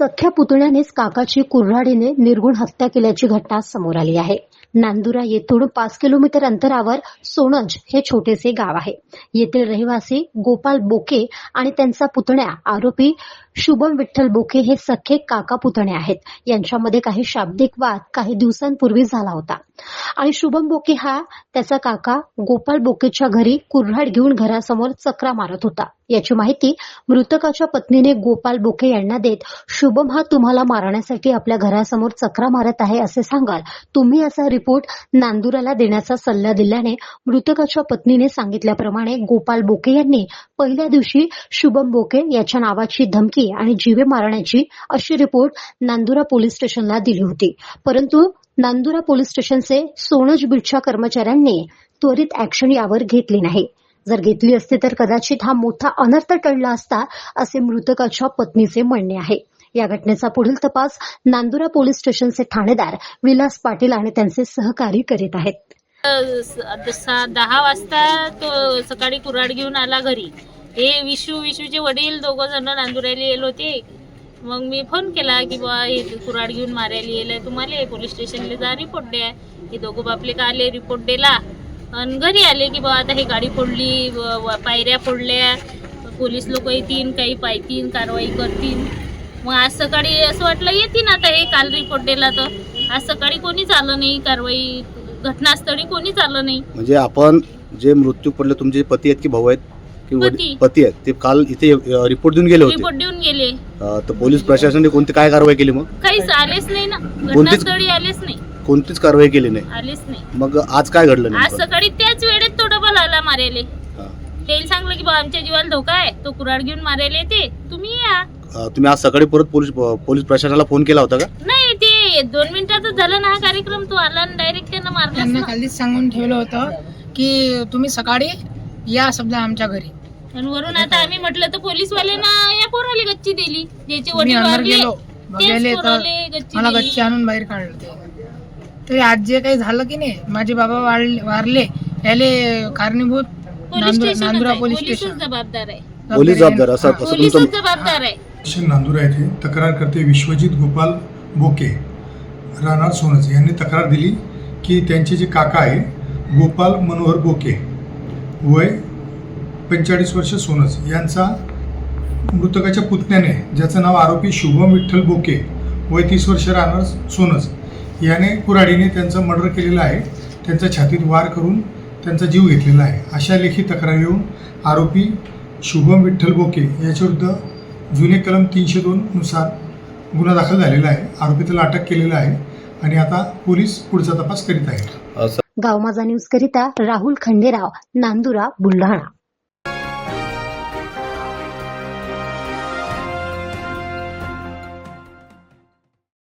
सख्या पुतण्यानेच काकाची कुऱ्हाडीने निर्घुण हत्या केल्याची घटना समोर आली आहे. नांदुरा येथून 5 किलोमीटर अंतरावर सोनज हे छोटेसे गाव आहे. येथील रहिवासी गोपाल बोके आणि त्यांचा पुतण्या आरोपी शुभम विठ्ठल बोके हे सख्खे काका पुतणे आहेत. यांच्यामध्ये काही शाब्दिक वाद काही दिवसांपूर्वी झाला होता आणि शुभम बोके हा त्याचा काका गोपाल बोकेच्या घरी कुऱ्हाड घेऊन घरासमोर चक्रा मारत होता. याची माहिती मृतकाच्या पत्नीने गोपाल बोके यांना देत, शुभम हा तुम्हाला मारण्यासाठी आपल्या घरासमोर चक्रा मारत आहे असे सांगाल तुम्ही असा रिपोर्ट नांदुराला देण्याचा सल्ला दिल्याने मृतकाच्या पत्नीने सांगितल्याप्रमाणे गोपाल बोके यांनी पहिल्या दिवशी शुभम बोके याच्या नावाची धमकी आणि जीवे मारण्याची अशी रिपोर्ट नांदुरा पोलीस स्टेशनला दिली होती. परंतु नांदुरा पोलीस स्टेशनचे सोनज बीटच्या कर्मचाऱ्यांनी त्वरित ऍक्शन यावर घेतली नाही. जर घेतली असती तर कदाचित हा मोठा अनर्थ टळला असता असे मृतकाच्या पत्नीचे म्हणणे आहे. या घटनेचा पुढील तपास नांदुरा पोलीस स्टेशनचे ठाणेदार विलास पाटील आणि त्यांचे सहकारी करीत आहेत. 10 वाजता तो सकाळी कुऱ्हाड घेऊन आला घरी. हे विशूचे वडील दोघं जण नांदुराला येल होते. मग मी फोन केला की बा हे कुऱ्हाड घेऊन मारायला येईल तुम्हाला पोलीस स्टेशनला जा रिपोर्ट द्या. हे दोघं बापले का आले रिपोर्ट दिला आणि घरी आले की बा आता हे गाडी फोडली पायऱ्या फोडल्या पोलीस लोक येतील काही पाहतील कारवाई करतील. मग आज सकाळी असं वाटलं येतील आता हे काल रिपोर्ट दिला तर आज सकाळी कोणीच आलं नाही. कारवाई घटनास्थळी कोणीच आलं नाही. म्हणजे आपण जे मृत्यू पडले तुमचे पती आहेत की भाऊ आहेत की पती आहेत ते काल इथे रिपोर्ट देऊन गेले होते. रिपोर्ट देऊन गेले तर पोलीस प्रशासनाने कोणती काय कारवाई केली? मग काहीच आलेच नाही ना. घटनास्थळी आलेच नाही. कोणतीच कारवाई केली नाही. आलेच नाही. मग आज काय घडलं? आज सकाळी त्याच वेळेत तो डबल आला मारायले. त्याला सांगलं की बा आमच्या जीवाला धोका आहे तो कुऱ्हाड घेऊन मारायला येते तुम्ही या. तुम्ही आज सकाळी परत पोलीस प्रशासनाला फोन केला होता का? नाही ते 2 मिनिटातच झालं ना हा कार्यक्रम. तो आला आणि डायरेक्ट त्यानं मारला. त्यांना खालीच सांगून ठेवलं होतं की तुम्ही सकाळी या समजा आमच्या घरी. आणि वरून आता आम्ही म्हटलं तर पोलीसवाल्यांना या पोराला गच्ची दिली. ज्याचे मी वडील अंदर वारले गेलो बघायले तर मला गच्ची आणून बाहेर काढलं. ते आज जे काही झालं की नाही माझे बाबा वारले याले कारणीभूत नांदुरा पोलीस स्टेशन जबाबदार आहे. पोलीस जबाबदार असं पोलीस जबाबदार आहे. नांदुरा येथे तक्रारकर्ते विश्वजित गोपाल बोके राहणार सोनज यांनी तक्रार दिली की त्यांचे जे काका आहे गोपाल मनोहर बोके वय 45 वर्ष सोनज यांचा मृतकाच्या पुतण्याने ज्याचं नाव आरोपी शुभम विठ्ठल बोके वय 30 वर्ष राहणार सोनज याने कुऱ्हाडीने त्यांचं मर्डर केलेलं आहे. त्यांच्या छातीत वार करून त्यांचा जीव घेतलेला आहे. अशा लेखी तक्रार येऊन आरोपी शुभम विठ्ठल बोके याच्याविरुद्ध जुने कलम 302 नुसार गुन्हा दाखल झालेला आहे. आरोपीला अटक केलेला आहे आणि आता पोलीस पुढचा तपास करीत आहेत. गाव माझा न्यूज करिता राहुल खंडेराव, नांदुरा, बुलढाणा.